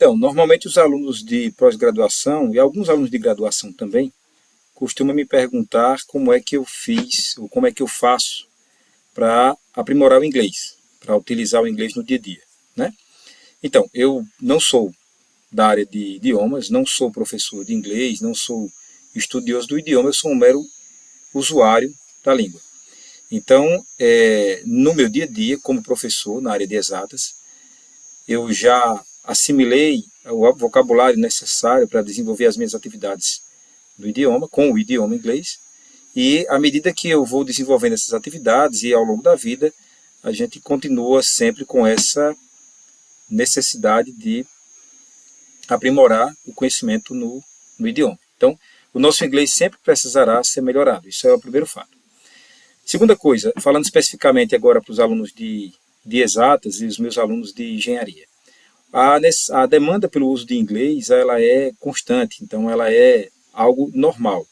Então, normalmente os alunos de pós-graduação e alguns alunos de graduação também costumam me perguntar como é que eu fiz ou como é que eu faço para aprimorar o inglês, para utilizar o inglês no dia a dia, né? Então, eu não sou da área de idiomas, não sou professor de inglês, não sou estudioso do idioma, eu sou um mero usuário da língua. Então, no meu dia a dia, como professor na área de exatas, eu já assimilei o vocabulário necessário para desenvolver as minhas atividades do idioma, com o idioma inglês, e à medida que eu vou desenvolvendo essas atividades e ao longo da vida, a gente continua sempre com essa necessidade de aprimorar o conhecimento no idioma. Então, o nosso inglês sempre precisará ser melhorado, isso é o primeiro fato. Segunda coisa, falando especificamente agora para os alunos de exatas e os meus alunos de engenharia. A demanda pelo uso de inglês ela é constante, então ela é algo normal.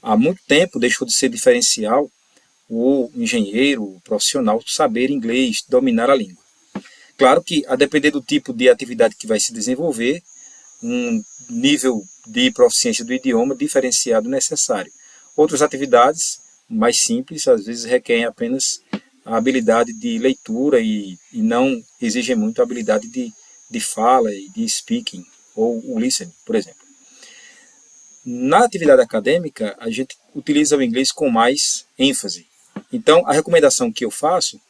Há muito tempo deixou de ser diferencial o engenheiro, o profissional, saber inglês, dominar a língua. Claro que, a depender do tipo de atividade que vai se desenvolver, um nível de proficiência do idioma diferenciado necessário. Outras atividades mais simples, às vezes requerem apenas a habilidade de leitura e não exigem muito a habilidade de fala e de speaking, ou o listening, por exemplo. Na atividade acadêmica, a gente utiliza o inglês com mais ênfase. Então, a recomendação que eu faço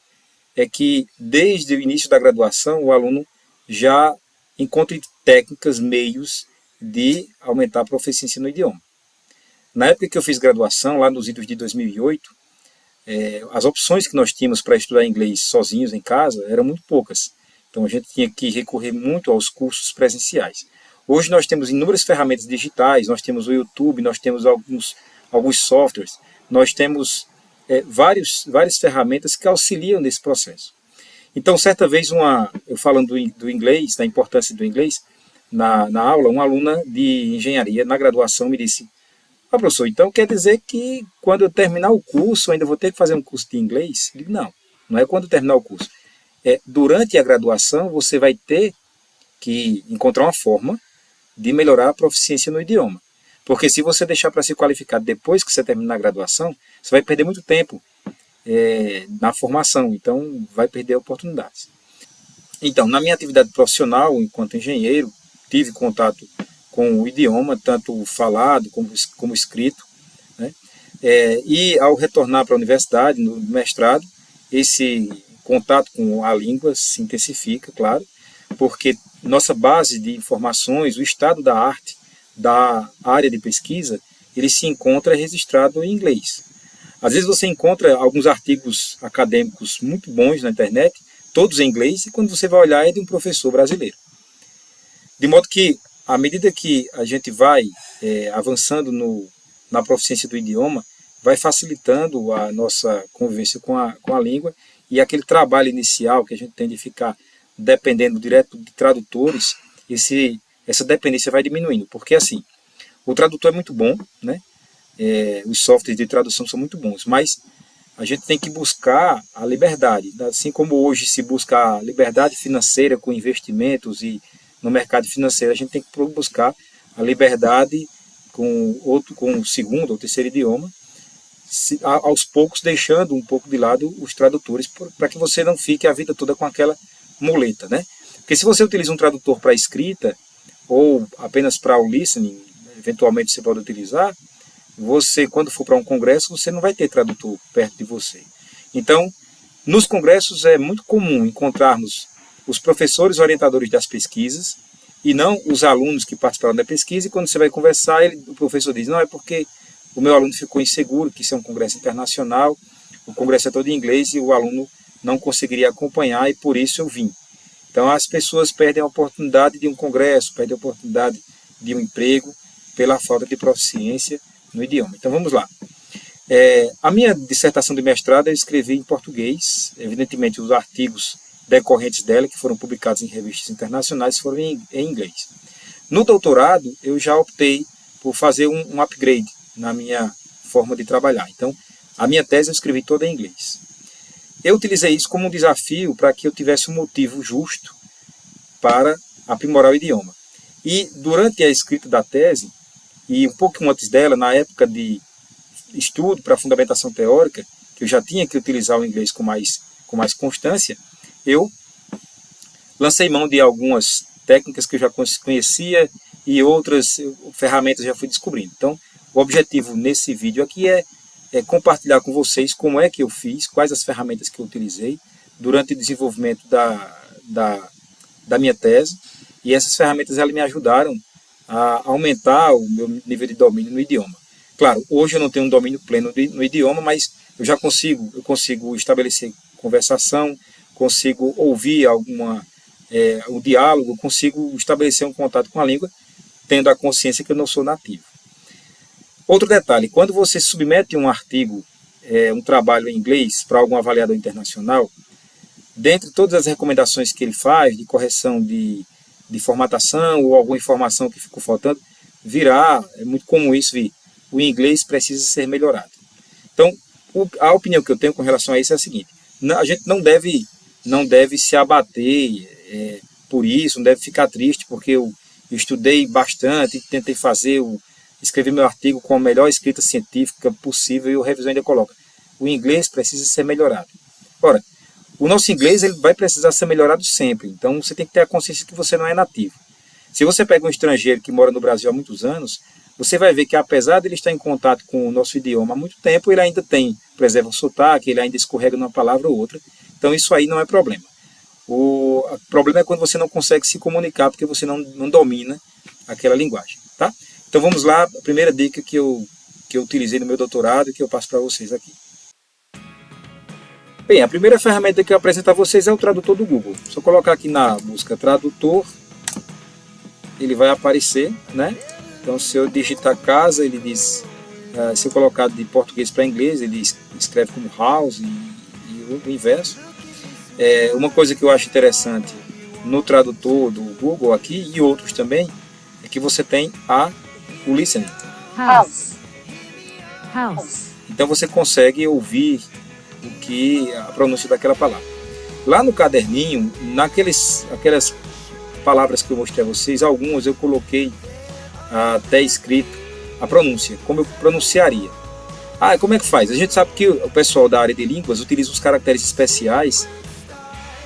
é que, desde o início da graduação, o aluno já encontre técnicas, meios de aumentar a proficiência no idioma. Na época que eu fiz graduação, lá nos idos de 2008, as opções que nós tínhamos para estudar inglês sozinhos em casa eram muito poucas. Então a gente tinha que recorrer muito aos cursos presenciais. Hoje nós temos inúmeras ferramentas digitais, nós temos o YouTube, nós temos alguns softwares, nós temos várias ferramentas que auxiliam nesse processo. Então, certa vez, eu falando do inglês, da importância do inglês, na aula, uma aluna de engenharia na graduação me disse: professor, então quer dizer que quando eu terminar o curso, eu ainda vou ter que fazer um curso de inglês? Eu digo, não é quando terminar o curso. Durante a graduação, você vai ter que encontrar uma forma de melhorar a proficiência no idioma. Porque se você deixar para se qualificar depois que você terminar a graduação, você vai perder muito tempo na formação, então vai perder oportunidades. Então, na minha atividade profissional, enquanto engenheiro, tive contato com o idioma, tanto falado como escrito, né? E ao retornar para a universidade, no mestrado, esse contato com a língua se intensifica, claro, porque nossa base de informações, o estado da arte, da área de pesquisa, ele se encontra registrado em inglês. Às vezes você encontra alguns artigos acadêmicos muito bons na internet, todos em inglês, e quando você vai olhar é de um professor brasileiro. De modo que, à medida que a gente vai avançando na proficiência do idioma, vai facilitando a nossa convivência com a língua, e aquele trabalho inicial que a gente tem de ficar dependendo direto de tradutores, essa dependência vai diminuindo, porque assim, o tradutor é muito bom, né? Os softwares de tradução são muito bons, mas a gente tem que buscar a liberdade, assim como hoje se busca a liberdade financeira com investimentos e no mercado financeiro, a gente tem que buscar a liberdade com o segundo ou terceiro idioma, aos poucos deixando um pouco de lado os tradutores, para que você não fique a vida toda com aquela muleta, né? Porque se você utiliza um tradutor para escrita, ou apenas para o listening, eventualmente você pode utilizar, você, quando for para um congresso, você não vai ter tradutor perto de você. Então, nos congressos é muito comum encontrarmos os professores orientadores das pesquisas e não os alunos que participaram da pesquisa, e quando você vai conversar, o professor diz, não, é porque o meu aluno ficou inseguro, que isso é um congresso internacional, o congresso é todo em inglês e o aluno não conseguiria acompanhar e por isso eu vim. Então as pessoas perdem a oportunidade de um congresso, perdem a oportunidade de um emprego pela falta de proficiência no idioma. Então vamos lá. A minha dissertação de mestrado eu escrevi em português, evidentemente os artigos decorrentes dela, que foram publicados em revistas internacionais, foram em inglês. No doutorado, eu já optei por fazer um upgrade na minha forma de trabalhar. Então, a minha tese eu escrevi toda em inglês. Eu utilizei isso como um desafio para que eu tivesse um motivo justo para aprimorar o idioma. E durante a escrita da tese, e um pouco antes dela, na época de estudo para fundamentação teórica, que eu já tinha que utilizar o inglês com mais constância, eu lancei mão de algumas técnicas que eu já conhecia e outras ferramentas já fui descobrindo. Então, o objetivo nesse vídeo aqui é compartilhar com vocês como é que eu fiz, quais as ferramentas que eu utilizei durante o desenvolvimento da minha tese, e essas ferramentas elas me ajudaram a aumentar o meu nível de domínio no idioma. Claro, hoje eu não tenho um domínio pleno no idioma, mas eu consigo estabelecer conversação, consigo ouvir um diálogo, consigo estabelecer um contato com a língua, tendo a consciência que eu não sou nativo. Outro detalhe, quando você submete um artigo, um trabalho em inglês para algum avaliador internacional, dentre todas as recomendações que ele faz, de correção de formatação ou alguma informação que ficou faltando, é muito comum isso vir, o inglês precisa ser melhorado. Então, a opinião que eu tenho com relação a isso é a seguinte, a gente não deve se abater por isso, não deve ficar triste, porque eu estudei bastante, tentei escrever meu artigo com a melhor escrita científica possível e o revisor ainda coloca, o inglês precisa ser melhorado. Ora, o nosso inglês ele vai precisar ser melhorado sempre, então você tem que ter a consciência que você não é nativo. Se você pega um estrangeiro que mora no Brasil há muitos anos, você vai ver que apesar de ele estar em contato com o nosso idioma há muito tempo, ele ainda preserva o sotaque, ele ainda escorrega numa palavra ou outra, então isso aí não é problema. O problema é quando você não consegue se comunicar porque você não domina aquela linguagem, tá? Então vamos lá, a primeira dica que eu utilizei no meu doutorado e que eu passo para vocês aqui. Bem, a primeira ferramenta que eu apresento a vocês é o tradutor do Google. Se eu colocar aqui na busca tradutor, ele vai aparecer, né? Então se eu digitar casa, ele diz, se eu colocar de português para inglês, ele escreve como house e o inverso. Uma coisa que eu acho interessante no tradutor do Google aqui e outros também, é que você tem o listening. House. Então você consegue ouvir a pronúncia daquela palavra. Lá no caderninho, aquelas palavras que eu mostrei a vocês, algumas eu coloquei até escrito a pronúncia, como eu pronunciaria. Como é que faz? A gente sabe que o pessoal da área de línguas utiliza os caracteres especiais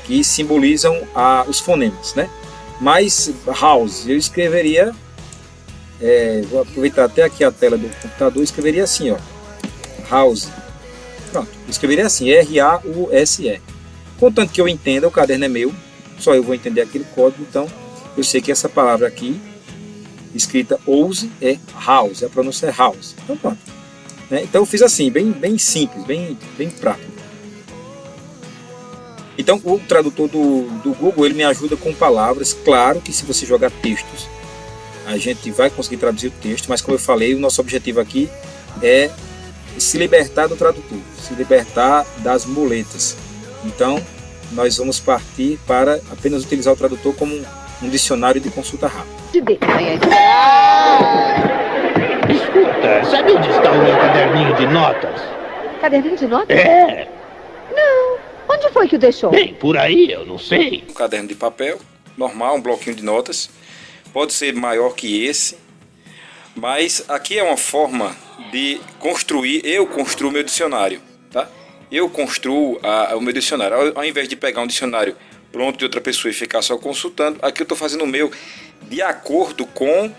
que simbolizam os fonemas, né? Mas house, eu escreveria, vou aproveitar até aqui a tela do computador, eu escreveria assim, ó, house. Pronto, eu escreveria assim, R-A-U-S-E. Contanto que eu entenda, o caderno é meu, só eu vou entender aquele código, então eu sei que essa palavra aqui, escrita house, é house, a pronúncia é house. Então pronto. Então eu fiz assim, bem simples, bem prático. Então o tradutor do Google, ele me ajuda com palavras, claro que se você jogar textos, a gente vai conseguir traduzir o texto, mas como eu falei, o nosso objetivo aqui é se libertar do tradutor, se libertar das muletas. Então, nós vamos partir para apenas utilizar o tradutor como um dicionário de consulta rápida. Escuta, sabe onde está o meu caderninho de notas? Caderninho de notas? É, Não. Onde foi que o deixou? bem, por aí, eu não sei. Um caderno de papel, normal, um bloquinho de notas. Pode ser maior que esse, mas aqui é uma forma de eu construo meu dicionário, tá? Eu construo o meu dicionário. Ao invés de pegar um dicionário pronto de outra pessoa e ficar só consultando, aqui eu estou fazendo o meu de acordo com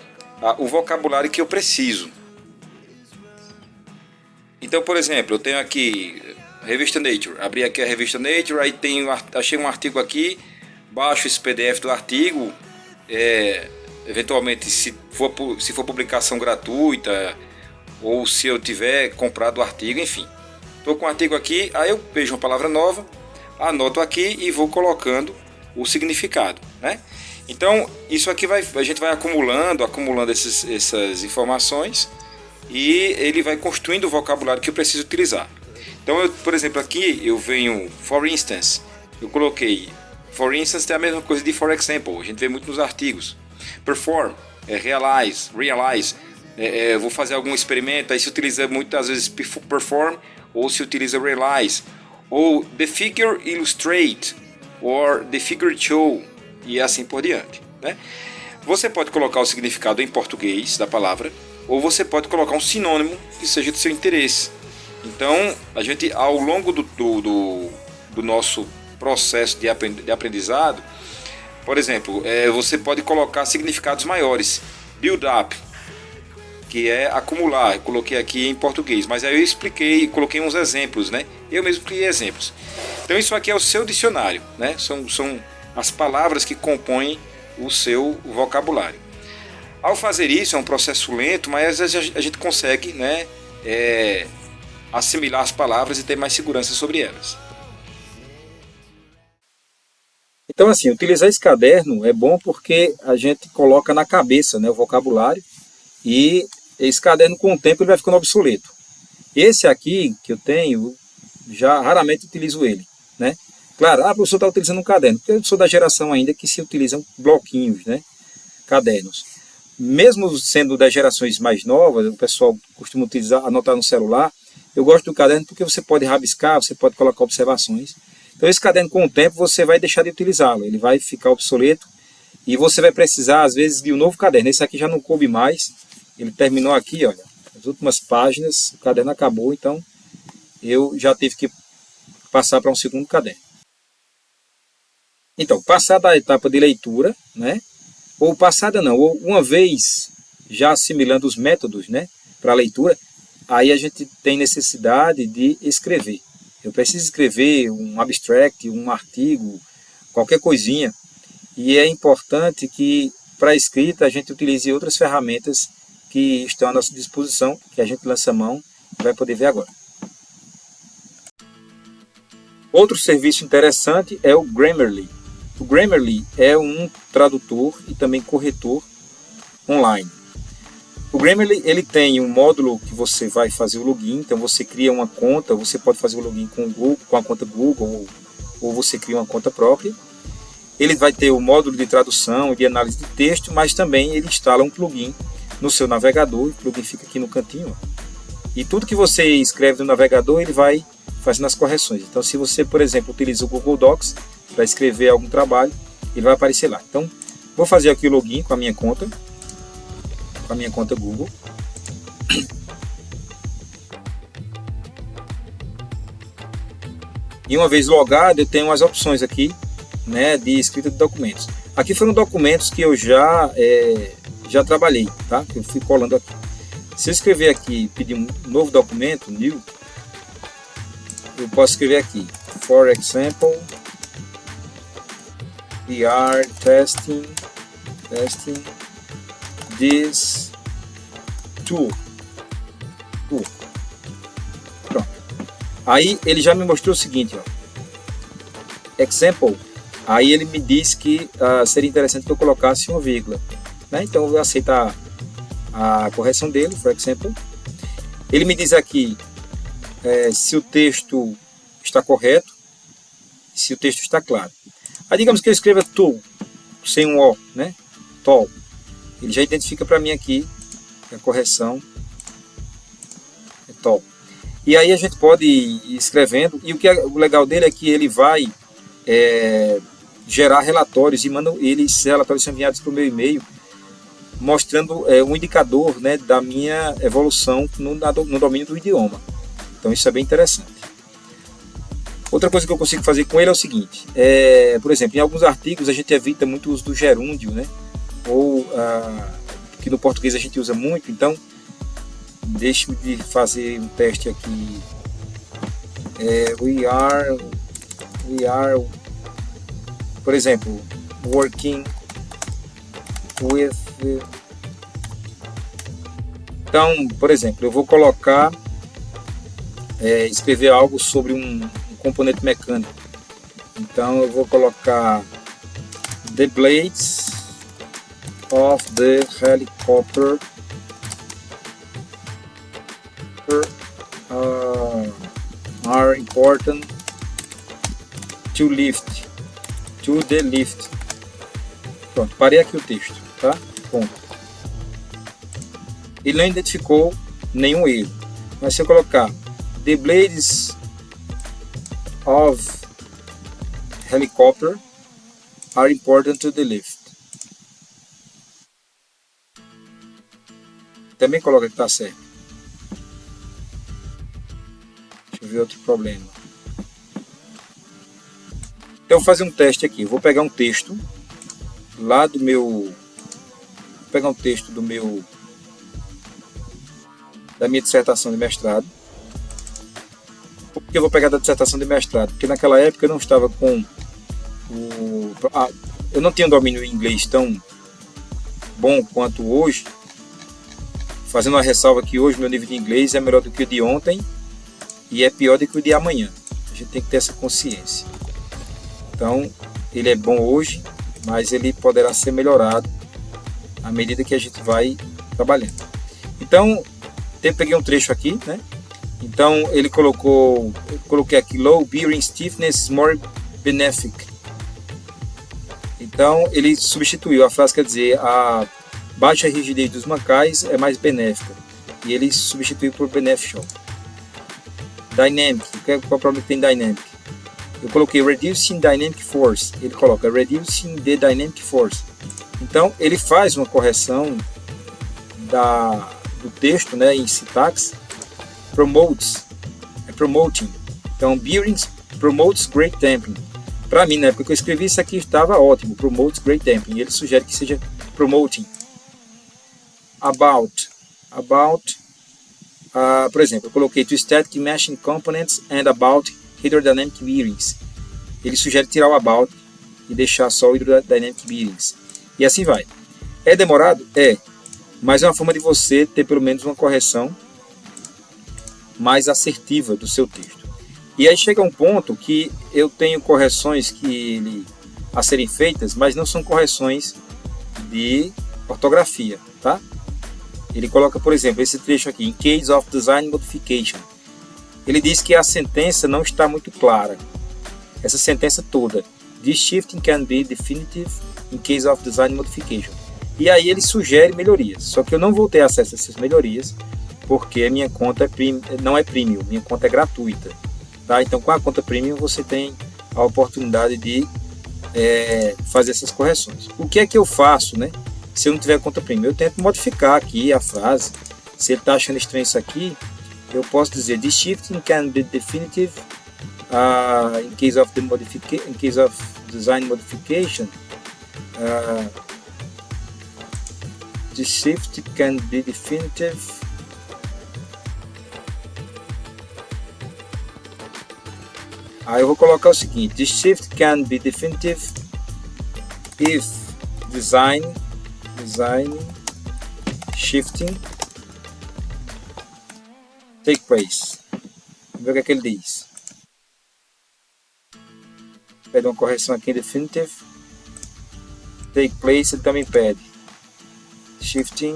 o vocabulário que eu preciso. Então, por exemplo, eu tenho aqui revista Nature. Abri aqui a revista Nature, aí achei um artigo aqui, baixo esse PDF do artigo, eventualmente se for publicação gratuita ou se eu tiver comprado o artigo, enfim. Estou com o artigo aqui, aí eu vejo uma palavra nova, anoto aqui e vou colocando o significado, né? Então, isso aqui a gente vai acumulando essas informações e ele vai construindo o vocabulário que eu preciso utilizar. Então, por exemplo, aqui eu venho, for instance, eu coloquei, for instance tem a mesma coisa de for example, a gente vê muito nos artigos. Perform, realize, eu vou fazer algum experimento, aí se utiliza muitas vezes perform ou se utiliza realize, ou the figure illustrate, or the figure show, e assim por diante, né? Você pode colocar o significado em português da palavra, ou você pode colocar um sinônimo que seja do seu interesse. Então, a gente, ao longo do nosso processo de aprendizado, por exemplo, você pode colocar significados maiores. Build up, que é acumular. Eu coloquei aqui em português, mas aí eu expliquei, coloquei uns exemplos, né? Eu mesmo criei exemplos. Então, isso aqui é o seu dicionário, né? São as palavras que compõem o seu vocabulário. Ao fazer isso, é um processo lento, mas às vezes a gente consegue, né, assimilar as palavras e ter mais segurança sobre elas. Então, assim, utilizar esse caderno é bom porque a gente coloca na cabeça, né, o vocabulário, e esse caderno, com o tempo, ele vai ficando obsoleto. Esse aqui, que eu tenho, já raramente utilizo ele, né? Claro, o professor está utilizando um caderno, porque eu sou da geração ainda que se utilizam bloquinhos, né? Cadernos. Mesmo sendo das gerações mais novas, o pessoal costuma utilizar, anotar no celular, eu gosto do caderno porque você pode rabiscar, você pode colocar observações. Então esse caderno, com o tempo, você vai deixar de utilizá-lo, ele vai ficar obsoleto e você vai precisar, às vezes, de um novo caderno. Esse aqui já não coube mais, ele terminou aqui, olha, as últimas páginas, o caderno acabou, então eu já tive que passar para um segundo caderno. Então, passada a etapa de leitura, né? Ou passada não, ou uma vez já assimilando os métodos, né, para a leitura, aí a gente tem necessidade de escrever. Eu preciso escrever um abstract, um artigo, qualquer coisinha, e é importante que para a escrita a gente utilize outras ferramentas que estão à nossa disposição, que a gente lança a mão e vai poder ver agora. Outro serviço interessante é o Grammarly. O Grammarly é um tradutor e também corretor online. O Grammarly, ele tem um módulo que você vai fazer o login, então você cria uma conta, você pode fazer o login com o Google, com a conta Google, ou você cria uma conta própria. Ele vai ter o módulo de tradução e de análise de texto, mas também ele instala um plugin no seu navegador, o plugin fica aqui no cantinho. E tudo que você escreve no navegador, ele vai fazendo as correções. Então, se você, por exemplo, utiliza o Google Docs para escrever algum trabalho, ele vai aparecer lá. Então, vou fazer aqui o login com a minha conta Google. E uma vez logado, eu tenho as opções aqui, né, de escrita de documentos. Aqui foram documentos que eu já trabalhei, tá? Que eu fui colando aqui. Se eu escrever aqui, pedir um novo documento, new, eu posso escrever aqui, for example, we are testing this tool. Pronto. Aí ele já me mostrou o seguinte, ó, example. Aí ele me disse que seria interessante que eu colocasse uma vírgula, né? Então eu aceito a correção dele, for example. Ele me diz aqui se o texto está correto, se o texto está claro. Aí digamos que eu escreva tool, sem um O, né? Tol. Ele já identifica para mim aqui a correção é tol. E aí a gente pode ir escrevendo, e o legal dele é que ele vai gerar relatórios, e esses relatórios são enviados para o meu e-mail, mostrando um indicador, né, da minha evolução no domínio do idioma. Então isso é bem interessante. Outra coisa que eu consigo fazer com ele é o seguinte, por exemplo, em alguns artigos a gente evita muito o uso do gerúndio, né, ou que no português a gente usa muito. Então deixe-me de fazer um teste aqui. We are, por exemplo, working with. Então, por exemplo, eu vou colocar, escrever algo sobre um componente mecânico. Então eu vou colocar the blades of the helicopter are important to the lift. Pronto, parei aqui o texto, tá? Ponto. Ele não identificou nenhum erro, mas se eu colocar the blades of helicopter are important to the lift, Também coloca que está certo. Deixa eu ver outro problema. Então, eu vou fazer um teste aqui. Eu vou pegar um texto lá do meu... Vou pegar um texto da minha dissertação de mestrado. Por que eu vou pegar da dissertação de mestrado? Porque naquela época eu não estava com eu não tinha um domínio em inglês tão bom quanto hoje, fazendo uma ressalva que hoje meu nível de inglês é melhor do que o de ontem e é pior do que o de amanhã. A gente tem que ter essa consciência. Então, ele é bom hoje, mas ele poderá ser melhorado à medida que a gente vai trabalhando. Então, eu peguei um trecho aqui, né? Então, ele colocou, eu coloquei aqui, low bearing stiffness is more benefic. Então, ele substituiu a frase, quer dizer, a baixa rigidez dos mancais é mais benéfica. E ele substituiu por beneficial. Dynamic, qual é o problema que tem dynamic? Eu coloquei reducing dynamic force. Ele coloca reducing the dynamic force. Então, ele faz uma correção do texto, né, em sintaxe. Promoting. Então, bearing promotes great damping. Para mim, na época que eu escrevi isso aqui, estava ótimo. Promotes great damping. Ele sugere que seja promoting. About. Por exemplo, eu coloquei to static meshing components and about hydrodynamic bearings. Ele sugere tirar o about e deixar só o hydrodynamic bearings. E assim vai. É demorado? É. Mas é uma forma de você ter pelo menos uma correção mais assertiva do seu texto. E aí chega um ponto que eu tenho correções a serem feitas, mas não são correções de ortografia, tá? Ele coloca, por exemplo, esse trecho aqui, in case of design modification. Ele diz que a sentença não está muito clara. Essa sentença toda. This shifting can be definitive in case of design modification. E aí ele sugere melhorias. Só que eu não vou ter acesso a essas melhorias, porque a minha conta não é premium, minha conta é gratuita. Tá? Então, com a conta premium, você tem a oportunidade de fazer essas correções. O que é que eu faço, né? Se eu não tiver conta premium? Eu tento modificar aqui a frase. Se ele está achando estranho isso aqui, eu posso dizer this shifting can be definitive in case of design modification. This shift can be definitive Aí eu vou colocar o seguinte: this shift can be definitive if design shifting take place. Vamos ver o que é que ele diz. Pede uma correção aqui em definitive. Take place, ele também pede shifting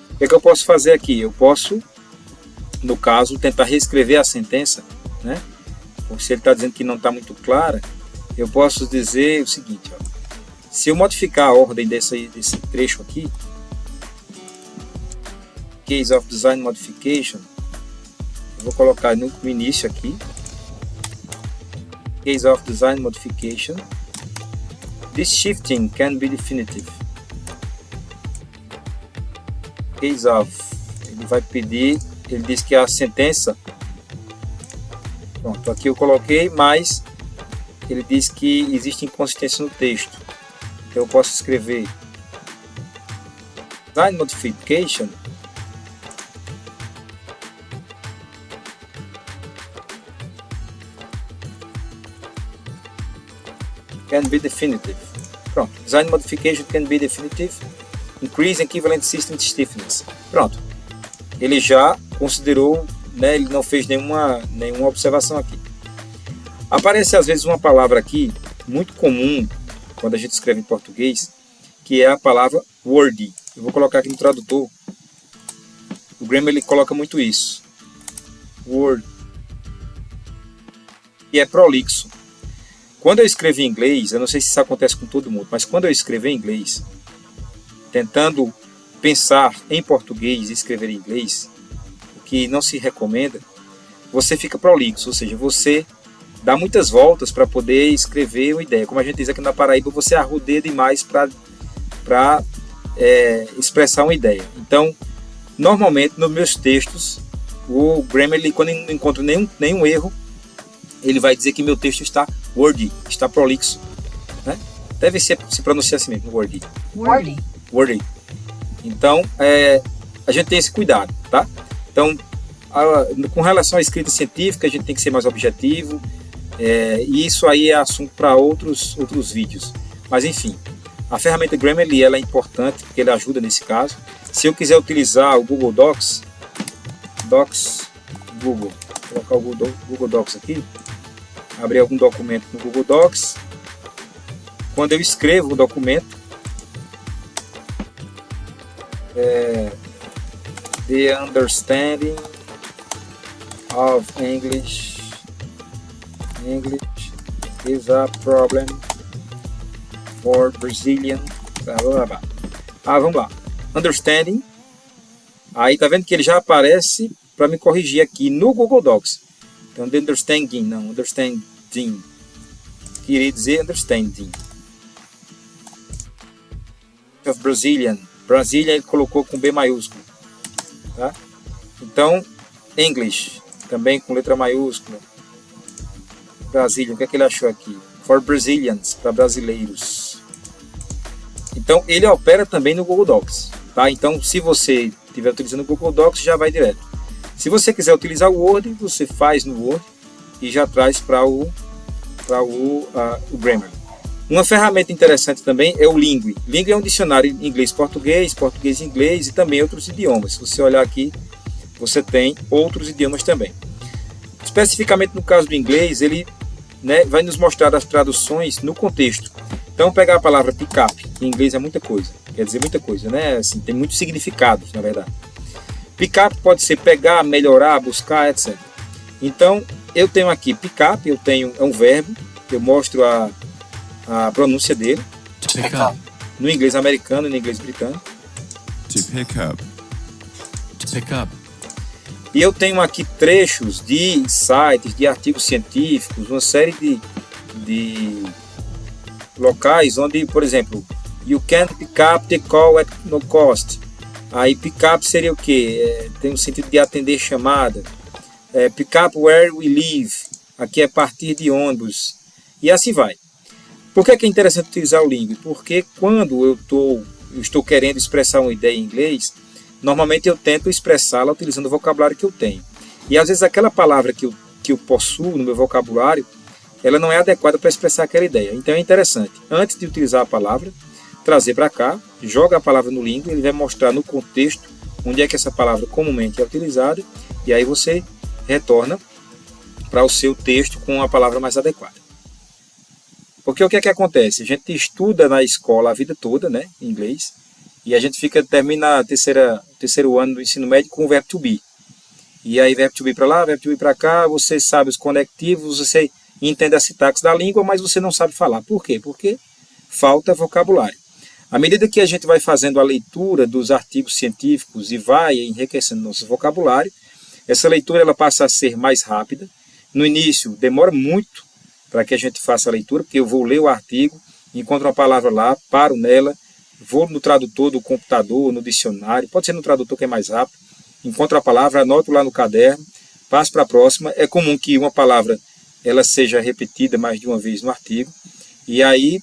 o que é que eu posso fazer aqui? Eu posso, no caso, tentar reescrever a sentença, né? Ou se ele está dizendo que não está muito clara, eu posso dizer o seguinte, ó, se eu modificar a ordem desse trecho aqui, case of design modification, eu vou colocar no início aqui, case of design modification, this shifting can be definitive. Case of, ele vai pedir, ele diz que a sentença, pronto, aqui eu coloquei, mas ele diz que existe inconsistência no texto, então eu posso escrever design modification can be definitive. Pronto, design modification can be definitive. Increase equivalent system stiffness. Pronto. Ele já considerou, né, ele não fez nenhuma observação aqui. Aparece às vezes uma palavra aqui, muito comum quando a gente escreve em português, que é a palavra wordy. Eu vou colocar aqui no tradutor. O Grammar ele coloca muito isso. Word. E é prolixo. Quando eu escrevi em inglês, eu não sei se isso acontece com todo mundo, mas quando eu escrevi em inglês, tentando pensar em português e escrever em inglês, o que não se recomenda, você fica prolixo, ou seja, você dá muitas voltas para poder escrever uma ideia. Como a gente diz aqui na Paraíba, você arrodeia demais para expressar uma ideia. Então, normalmente, nos meus textos, o Grammarly, quando não encontra nenhum erro, ele vai dizer que meu texto está wordy, está prolixo, né? Deve se pronunciar assim mesmo, wordy. Wordy. Então, a gente tem esse cuidado, tá? Então, com relação à escrita científica, a gente tem que ser mais objetivo, e isso aí é assunto para outros vídeos. Mas, enfim, a ferramenta Grammarly, ela é importante, porque ela ajuda nesse caso. Se eu quiser utilizar o Google Docs, Google, vou colocar o Google Docs aqui, abrir algum documento no Google Docs. Quando eu escrevo o documento, the understanding of English is a problem for Brazilian. Vamos lá. Understanding. Aí tá vendo que ele já aparece para me corrigir aqui no Google Docs. Então, the understanding, não, understanding. Queria dizer understanding. Of Brazilian. Brasília ele colocou com B maiúsculo. Tá? Então, English, também com letra maiúscula. Brasília, o que é que ele achou aqui? For Brazilians, para brasileiros. Então, ele opera também no Google Docs. Tá? Então, se você estiver utilizando o Google Docs, já vai direto. Se você quiser utilizar o Word, você faz no Word e já traz para o Grammarly. Uma ferramenta interessante também é o Lingui. Lingui é um dicionário inglês-português, português-inglês e também outros idiomas. Se você olhar aqui, você tem outros idiomas também. Especificamente no caso do inglês, ele vai nos mostrar as traduções no contexto. Então, pegar a palavra pick-up, em inglês é muita coisa, quer dizer muita coisa, né? Assim, tem muitos significados, na verdade. Pick-up pode ser pegar, melhorar, buscar, etc. Então, eu tenho aqui pick-up, é um verbo, eu mostro a pronúncia dele. Pick up. No inglês americano e no inglês britânico. To pick up. To pick up. E eu tenho aqui trechos de sites, de artigos científicos, uma série de locais onde, por exemplo, you can pick up the call at no cost. Aí pick up seria o quê? Tem um sentido de atender chamada. Pick up where we live. Aqui é partir de ônibus. E assim vai. Por que é interessante utilizar o Lingui? Porque quando eu estou querendo expressar uma ideia em inglês, normalmente eu tento expressá-la utilizando o vocabulário que eu tenho. E às vezes aquela palavra que eu possuo no meu vocabulário, ela não é adequada para expressar aquela ideia. Então é interessante, antes de utilizar a palavra, trazer para cá, joga a palavra no Lingui, ele vai mostrar no contexto onde é que essa palavra comumente é utilizada, e aí você retorna para o seu texto com a palavra mais adequada. Porque o que é que acontece? A gente estuda na escola a vida toda, né, em inglês, e a gente termina terceiro ano do ensino médio com o verbo to be. E aí verbo to be para lá, verbo to be para cá, você sabe os conectivos, você entende as sintaxes da língua, mas você não sabe falar. Por quê? Porque falta vocabulário. À medida que a gente vai fazendo a leitura dos artigos científicos e vai enriquecendo nosso vocabulário, essa leitura ela passa a ser mais rápida. No início demora muito para que a gente faça a leitura, porque eu vou ler o artigo, encontro uma palavra lá, paro nela, vou no tradutor do computador, no dicionário, pode ser no tradutor que é mais rápido, encontro a palavra, anoto lá no caderno, passo para a próxima. É comum que uma palavra ela seja repetida mais de uma vez no artigo, e aí,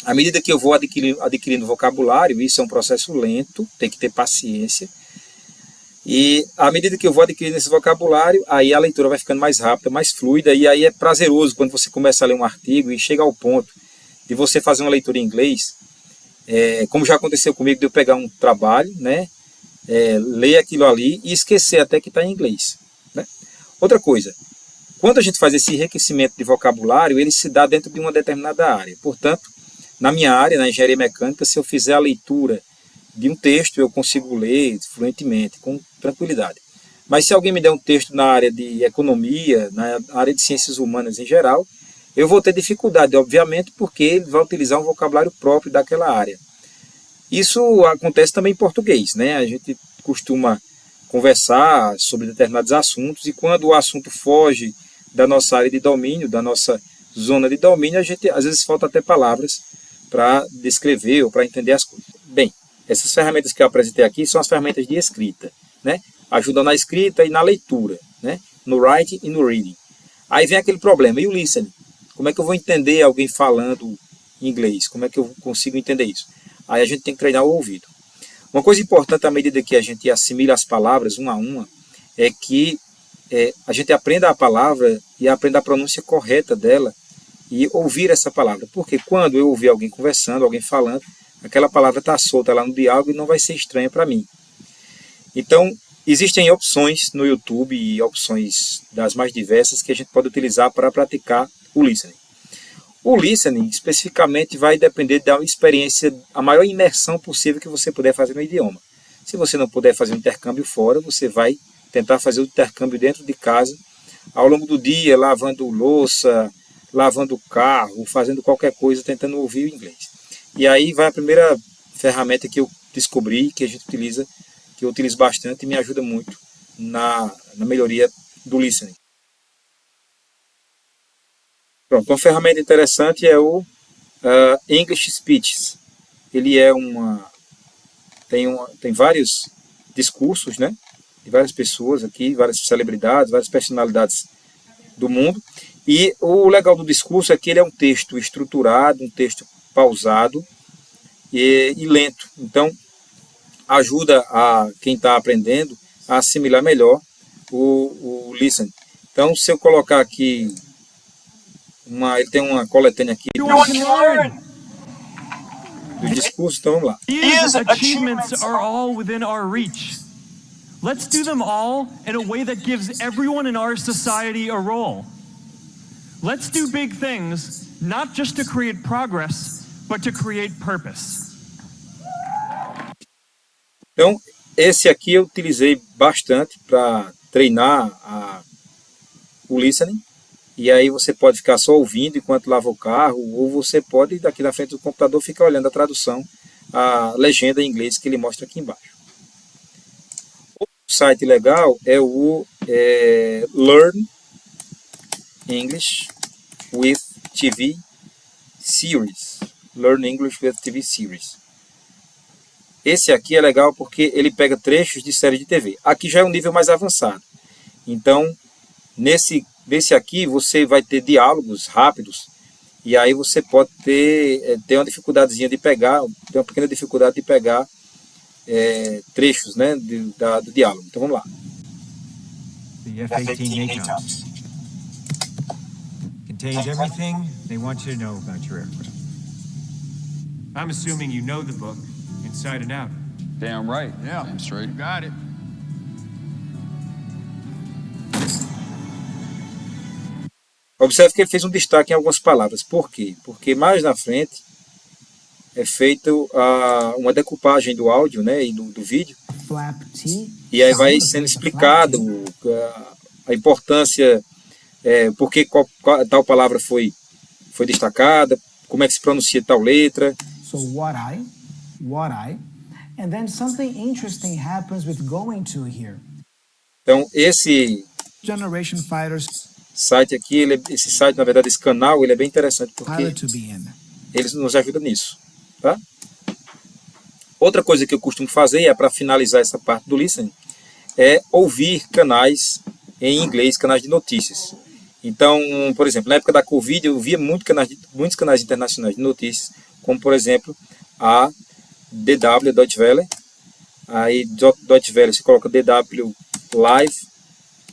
à medida que eu vou adquirindo vocabulário, isso é um processo lento, tem que ter paciência, e à medida que eu vou adquirindo esse vocabulário, aí a leitura vai ficando mais rápida, mais fluida, e aí é prazeroso quando você começa a ler um artigo e chega ao ponto de você fazer uma leitura em inglês, como já aconteceu comigo, de eu pegar um trabalho, né, ler aquilo ali e esquecer até que está em inglês. Né? Outra coisa, quando a gente faz esse enriquecimento de vocabulário, ele se dá dentro de uma determinada área. Portanto, na minha área, na engenharia mecânica, se eu fizer a leitura de um texto, eu consigo ler fluentemente, com tranquilidade. Mas se alguém me der um texto na área de economia, na área de ciências humanas em geral, eu vou ter dificuldade, obviamente, porque ele vai utilizar um vocabulário próprio daquela área. Isso acontece também em português, né? A gente costuma conversar sobre determinados assuntos, e quando o assunto foge da nossa área de domínio, da nossa zona de domínio, a gente às vezes falta até palavras para descrever ou para entender as coisas. Bem, essas ferramentas que eu apresentei aqui são as ferramentas de escrita, né? Ajudam na escrita e na leitura, né? No writing e no reading. Aí vem aquele problema, e o listening? Como é que eu vou entender alguém falando inglês? Como é que eu consigo entender isso? Aí a gente tem que treinar o ouvido. Uma coisa importante à medida que a gente assimila as palavras uma a uma, é que a gente aprenda a palavra e aprenda a pronúncia correta dela e ouvir essa palavra. Porque quando eu ouvir alguém conversando, alguém falando, aquela palavra está solta lá no diálogo e não vai ser estranha para mim. Então, existem opções no YouTube e opções das mais diversas que a gente pode utilizar para praticar o listening. O listening, especificamente, vai depender da experiência, a maior imersão possível que você puder fazer no idioma. Se você não puder fazer um intercâmbio fora, você vai tentar fazer o intercâmbio dentro de casa, ao longo do dia, lavando louça, lavando o carro, fazendo qualquer coisa, tentando ouvir o inglês. E aí vai a primeira ferramenta que eu descobri, que a gente utiliza, que eu utilizo bastante e me ajuda muito na melhoria do listening. Pronto, uma ferramenta interessante é o English Speeches. Ele tem vários discursos, né? De várias pessoas aqui, várias celebridades, várias personalidades do mundo. E o legal do discurso é que ele é um texto estruturado, um texto pausado e lento. Então, ajuda a quem está aprendendo a assimilar melhor o listening. Então, se eu colocar aqui, ele tem uma coletânea aqui do discurso, então vamos lá. These achievements are all within our reach. Let's do them all in a way that gives everyone in our society a role. Let's do big things, not just to create progress, but to create purpose. Então, esse aqui eu utilizei bastante para treinar o listening. E aí você pode ficar só ouvindo enquanto lava o carro, ou você pode, daqui na frente do computador, ficar olhando a tradução, a legenda em inglês que ele mostra aqui embaixo. Outro site legal é o Learn English with TV Series. Learn English with TV Series. Esse aqui é legal porque ele pega trechos de série de TV. Aqui já é um nível mais avançado. Então, nesse aqui você vai ter diálogos rápidos e aí você pode ter uma dificuldadezinha de pegar, tem uma pequena dificuldade de pegar trechos, né, do diálogo. Então vamos lá. The F-18 ATOPS contains everything they want you to know about your aircraft. I'm assuming you know the book inside and out. Damn right. Yeah. Damn straight. You got it. Observe que ele fez um destaque em algumas palavras. Por quê? Porque mais na frente é feita uma decupagem do áudio, né, e do vídeo. E aí vai sendo explicado a importância, por que tal palavra foi destacada, como é que se pronuncia tal letra. So what I, and then something interesting happens with going to here. Então esse Generation Fighters site aqui, esse site, na verdade, esse canal, ele é bem interessante porque eles nos ajudam nisso, tá? Outra coisa que eu costumo fazer, para finalizar essa parte do listening, é ouvir canais em inglês, canais de notícias. Então, por exemplo, na época da Covid, eu via muitos canais internacionais de notícias, como, por exemplo, a DW, Deutsche Welle. Aí, Deutsche Welle, você coloca DW Live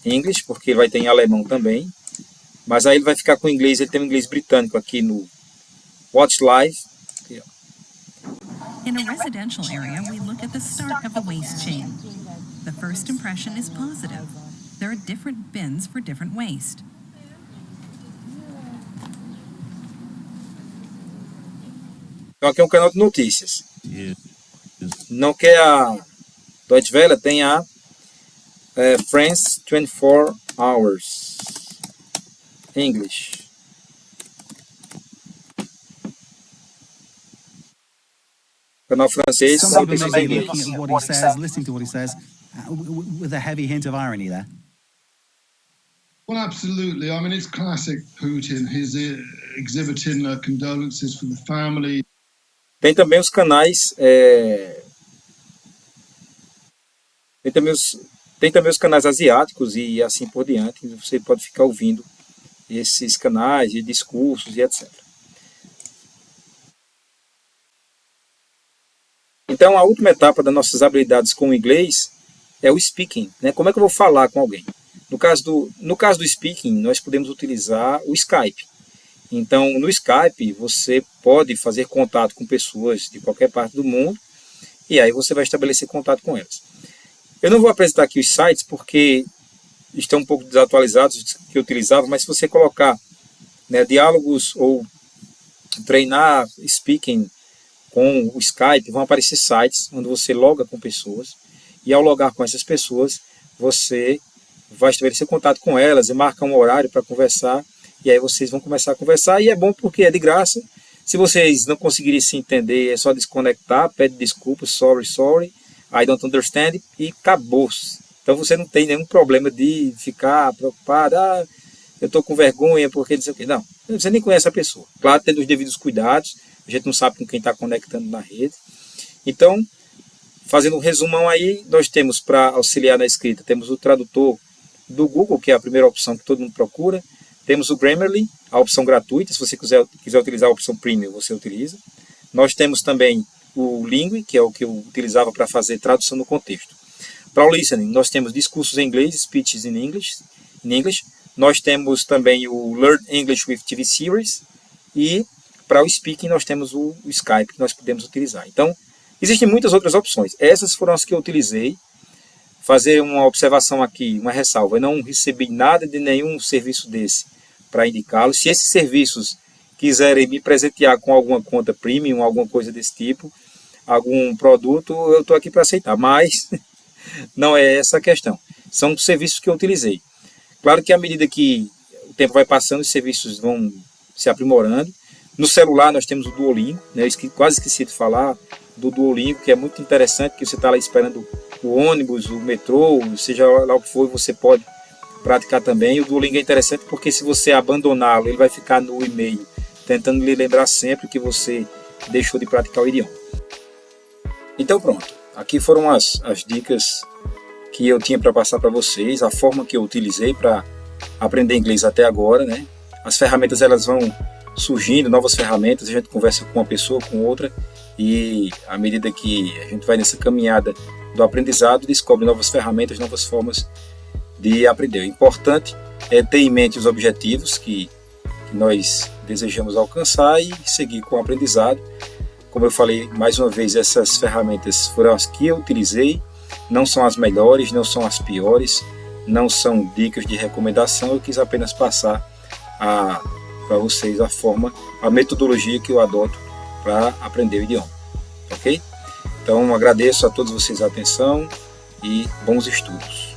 English, porque vai ter em alemão também. Mas aí ele vai ficar com inglês, ele tem um inglês britânico aqui no Watch Live. Aqui, In a residential area, we look at the start of the waste chain. The first impression is positive. There are different bins for different waste. Então aqui é um canal de notícias. Não quer a Deutsche Welle, tem a France 24 Hours English. Canal francês. Some people may be looking at what he says, listening to what he says, with a heavy hint of irony there. Well, absolutely. I mean, it's classic Putin. He's exhibiting condolences for the family. Tem também os canais, tem também os canais asiáticos e assim por diante. Você pode ficar ouvindo esses canais e discursos e etc. Então, a última etapa das nossas habilidades com o inglês é o speaking, né? Como é que eu vou falar com alguém? No caso do speaking, nós podemos utilizar o Skype. Então, no Skype, você pode fazer contato com pessoas de qualquer parte do mundo e aí você vai estabelecer contato com elas. Eu não vou apresentar aqui os sites porque estão um pouco desatualizados que eu utilizava, mas se você colocar, né, diálogos ou treinar speaking com o Skype, vão aparecer sites onde você loga com pessoas e ao logar com essas pessoas, você vai estabelecer contato com elas e marca um horário para conversar e aí vocês vão começar a conversar e é bom porque é de graça. Se vocês não conseguirem se entender, é só desconectar, pede desculpa, sorry, I don't understand e acabou. Então você não tem nenhum problema de ficar preocupado, eu estou com vergonha porque não sei o quê. Não, você nem conhece a pessoa. Claro, tendo os devidos cuidados, a gente não sabe com quem está conectando na rede. Então, fazendo um resumão aí, nós temos para auxiliar na escrita, temos o tradutor do Google, que é a primeira opção que todo mundo procura. Temos o Grammarly, a opção gratuita, se você quiser utilizar a opção Premium, você utiliza. Nós temos também o Lingui, que é o que eu utilizava para fazer tradução no contexto. Para o listening, nós temos discursos em inglês, speeches in English. Nós temos também o Learn English with TV Series. E para o speaking, nós temos o Skype, que nós podemos utilizar. Então, existem muitas outras opções. Essas foram as que eu utilizei. Fazer uma observação aqui, uma ressalva. Eu não recebi nada de nenhum serviço desse para indicá-los. Se esses serviços quiserem me presentear com alguma conta premium, alguma coisa desse tipo, algum produto, eu estou aqui para aceitar. Mas não é essa a questão. São serviços que eu utilizei. Claro que à medida que o tempo vai passando, os serviços vão se aprimorando. No celular nós temos o Duolingo, né? Eu quase esqueci de falar do Duolingo, que é muito interessante, que você está lá esperando o ônibus, o metrô, seja lá o que for, você pode praticar também. O Duolingo é interessante porque se você abandoná-lo, ele vai ficar no e-mail, tentando lhe lembrar sempre que você deixou de praticar o idioma. Então pronto, aqui foram as dicas que eu tinha para passar para vocês, a forma que eu utilizei para aprender inglês até agora, né? As ferramentas elas vão surgindo, novas ferramentas, a gente conversa com uma pessoa, com outra, e à medida que a gente vai nessa caminhada do aprendizado, descobre novas ferramentas, novas formas de aprender. O importante é ter em mente os objetivos que nós desejamos alcançar e seguir com o aprendizado. Como eu falei, mais uma vez, essas ferramentas foram as que eu utilizei, não são as melhores, não são as piores, não são dicas de recomendação, eu quis apenas passar para vocês a metodologia que eu adoto para aprender o idioma, ok? Então agradeço a todos vocês a atenção e bons estudos.